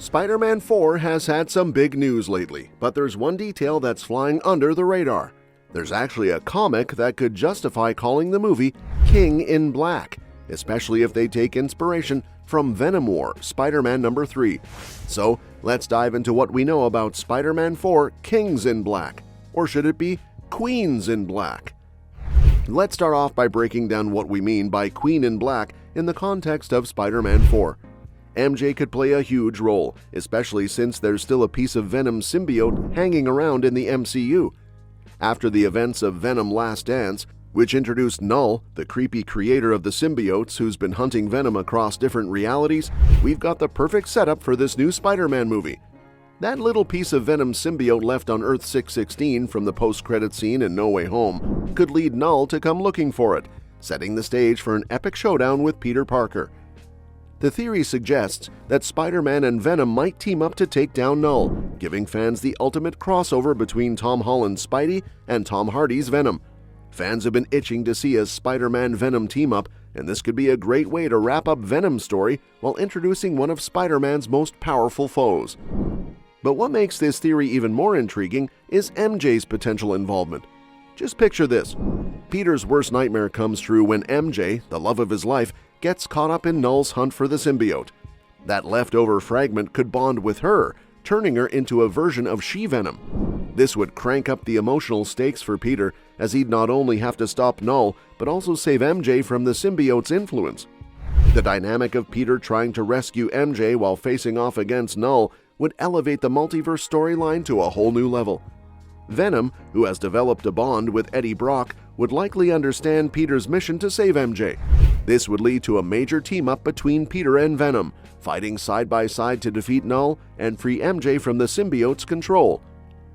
Spider-Man 4 has had some big news lately, but there's one detail that's flying under the radar. There's actually a comic that could justify calling the movie King in Black, especially if they take inspiration from Venom War, Spider-Man number 3. So, let's dive into what we know about Spider-Man 4 Kings in Black. Or should it be Queens in Black? Let's start off by breaking down what we mean by Queen in Black in the context of Spider-Man 4. MJ could play a huge role, especially since there's still a piece of Venom symbiote hanging around in the MCU. After the events of Venom Last Dance, which introduced Null, the creepy creator of the symbiotes who's been hunting Venom across different realities, we've got the perfect setup for this new Spider-Man movie. That little piece of Venom symbiote left on Earth 616 from the post-credit scene in No Way Home could lead Null to come looking for it, setting the stage for an epic showdown with Peter Parker. The theory suggests that Spider-Man and Venom might team up to take down Null, giving fans the ultimate crossover between Tom Holland's Spidey and Tom Hardy's Venom. Fans have been itching to see a Spider-Man-Venom team-up, and this could be a great way to wrap up Venom's story while introducing one of Spider-Man's most powerful foes. But what makes this theory even more intriguing is MJ's potential involvement. Just picture this. Peter's worst nightmare comes true when MJ, the love of his life, gets caught up in Null's hunt for the symbiote. That leftover fragment could bond with her, turning her into a version of She-Venom. This would crank up the emotional stakes for Peter, as he'd not only have to stop Null, but also save MJ from the symbiote's influence. The dynamic of Peter trying to rescue MJ while facing off against Null would elevate the multiverse storyline to a whole new level. Venom, who has developed a bond with Eddie Brock, would likely understand Peter's mission to save MJ. This would lead to a major team-up between Peter and Venom, fighting side by side to defeat Null and free MJ from the symbiote's control.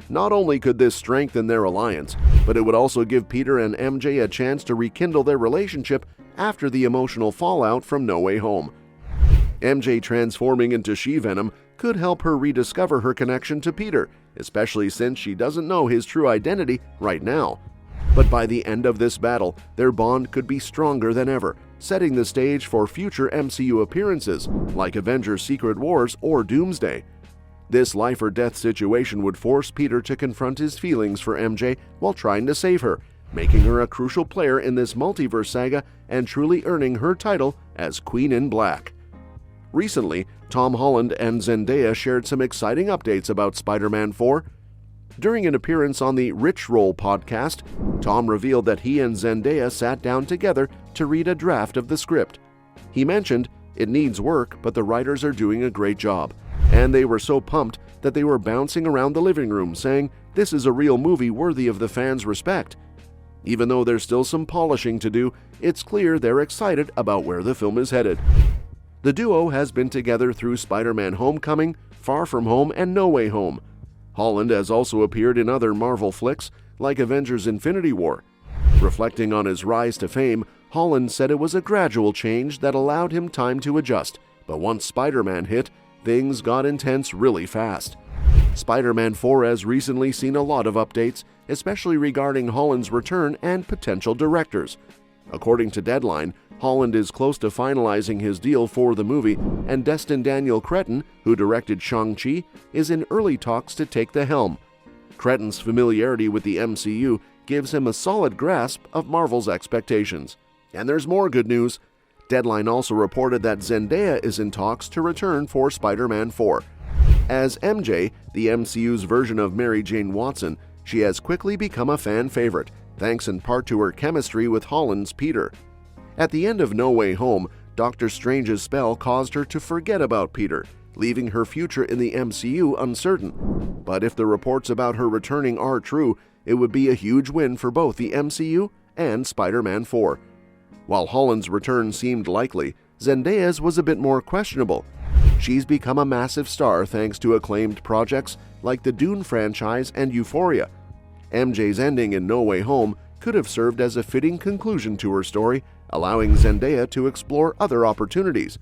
Not only could this strengthen their alliance, but it would also give Peter and MJ a chance to rekindle their relationship after the emotional fallout from No Way Home. MJ transforming into She-Venom could help her rediscover her connection to Peter, especially since she doesn't know his true identity right now. But by the end of this battle, their bond could be stronger than ever, setting the stage for future MCU appearances like Avengers Secret Wars or Doomsday. This life-or-death situation would force Peter to confront his feelings for MJ while trying to save her, making her a crucial player in this multiverse saga and truly earning her title as Queen in Black. Recently, Tom Holland and Zendaya shared some exciting updates about Spider-Man 4. During an appearance on the Rich Roll podcast, Tom revealed that he and Zendaya sat down together to read a draft of the script. He mentioned, "It needs work, but the writers are doing a great job," and they were so pumped that they were bouncing around the living room saying, "This is a real movie worthy of the fans' respect." Even though there's still some polishing to do, it's clear they're excited about where the film is headed. The duo has been together through Spider-Man Homecoming, Far From Home, and No Way Home. Holland has also appeared in other Marvel flicks, like Avengers Infinity War. Reflecting on his rise to fame, Holland said it was a gradual change that allowed him time to adjust, but once Spider-Man hit, things got intense really fast. Spider-Man 4 has recently seen a lot of updates, especially regarding Holland's return and potential directors. According to Deadline, Holland is close to finalizing his deal for the movie, and Destin Daniel Cretton, who directed Shang-Chi, is in early talks to take the helm. Cretton's familiarity with the MCU gives him a solid grasp of Marvel's expectations. And there's more good news. Deadline also reported that Zendaya is in talks to return for Spider-Man 4. As MJ, the MCU's version of Mary Jane Watson, she has quickly become a fan favorite, thanks in part to her chemistry with Holland's Peter. At the end of No Way Home, Doctor Strange's spell caused her to forget about Peter, leaving her future in the MCU uncertain. But if the reports about her returning are true, it would be a huge win for both the MCU and Spider-Man 4. While Holland's return seemed likely, Zendaya's was a bit more questionable. She's become a massive star thanks to acclaimed projects like the Dune franchise and Euphoria. MJ's ending in No Way Home could have served as a fitting conclusion to her story, allowing Zendaya to explore other opportunities.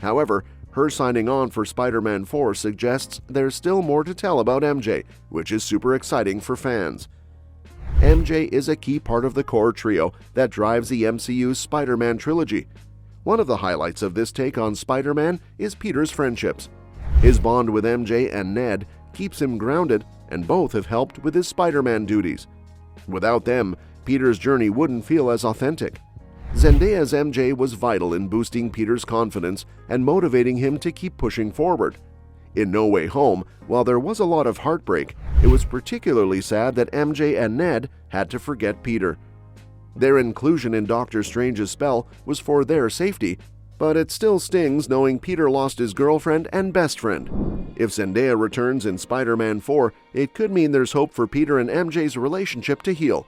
However, her signing on for Spider-Man 4 suggests there's still more to tell about MJ, which is super exciting for fans. MJ is a key part of the core trio that drives the MCU's Spider-Man trilogy. One of the highlights of this take on Spider-Man is Peter's friendships. His bond with MJ and Ned keeps him grounded, and both have helped with his Spider-Man duties. Without them, Peter's journey wouldn't feel as authentic. Zendaya's MJ was vital in boosting Peter's confidence and motivating him to keep pushing forward. In No Way Home, while there was a lot of heartbreak, it was particularly sad that MJ and Ned had to forget Peter. Their inclusion in Doctor Strange's spell was for their safety, but it still stings knowing Peter lost his girlfriend and best friend. If Zendaya returns in Spider-Man 4, it could mean there's hope for Peter and MJ's relationship to heal.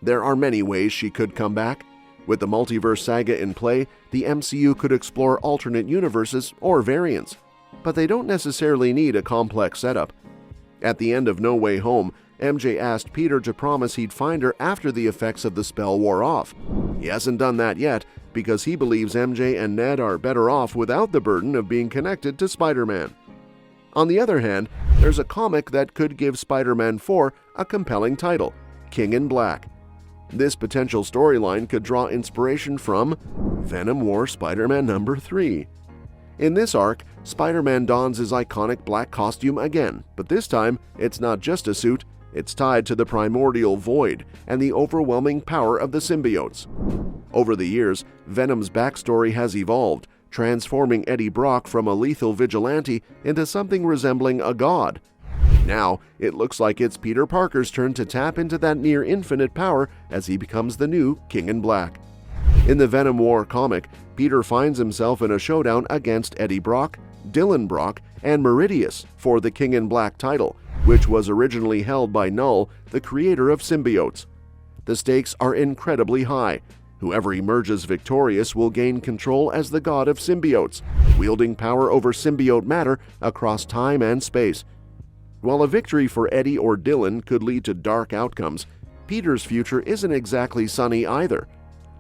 There are many ways she could come back. With the multiverse saga in play, the MCU could explore alternate universes or variants, but they don't necessarily need a complex setup. At the end of No Way Home, MJ asked Peter to promise he'd find her after the effects of the spell wore off. He hasn't done that yet because he believes MJ and Ned are better off without the burden of being connected to Spider-Man. On the other hand, there's a comic that could give Spider-Man 4 a compelling title, King in Black. This potential storyline could draw inspiration from Venom War Spider-Man number 3. In this arc, Spider-Man dons his iconic black costume again, but this time it's not just a suit, it's tied to the primordial void and the overwhelming power of the symbiotes. Over the years, Venom's backstory has evolved, transforming Eddie Brock from a lethal vigilante into something resembling a god. Now, it looks like it's Peter Parker's turn to tap into that near-infinite power as he becomes the new King in Black. In the Venom War comic, Peter finds himself in a showdown against Eddie Brock, Dylan Brock, and Meridius for the King in Black title, which was originally held by Null, the creator of symbiotes. The stakes are incredibly high. Whoever emerges victorious will gain control as the god of symbiotes, wielding power over symbiote matter across time and space. While a victory for Eddie or Dylan could lead to dark outcomes, Peter's future isn't exactly sunny either.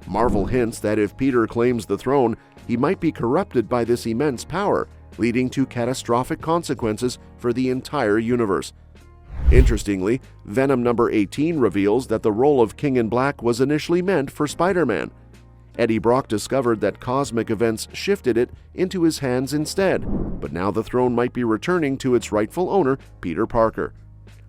Marvel hints that if Peter claims the throne, he might be corrupted by this immense power, leading to catastrophic consequences for the entire universe. Interestingly, Venom number 18 reveals that the role of King in Black was initially meant for Spider-Man. Eddie Brock discovered that cosmic events shifted it into his hands instead, but now the throne might be returning to its rightful owner, Peter Parker.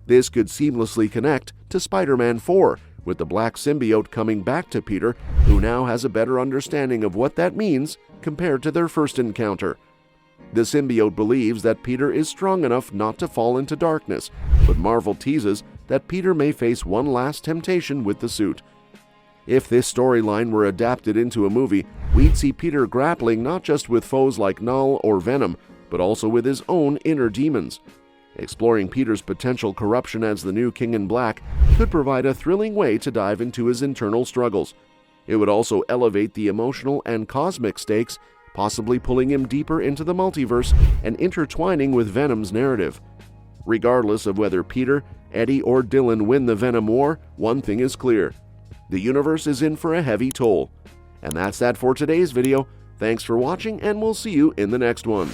This could seamlessly connect to Spider-Man 4, with the black symbiote coming back to Peter, who now has a better understanding of what that means compared to their first encounter. The symbiote believes that Peter is strong enough not to fall into darkness, but Marvel teases that Peter may face one last temptation with the suit. If this storyline were adapted into a movie, we'd see Peter grappling not just with foes like Null or Venom, but also with his own inner demons. Exploring Peter's potential corruption as the new King in Black could provide a thrilling way to dive into his internal struggles. It would also elevate the emotional and cosmic stakes, possibly pulling him deeper into the multiverse and intertwining with Venom's narrative. Regardless of whether Peter, Eddie, or Dylan win the Venom War, one thing is clear: the universe is in for a heavy toll. And that's that for today's video. Thanks for watching, and we'll see you in the next one.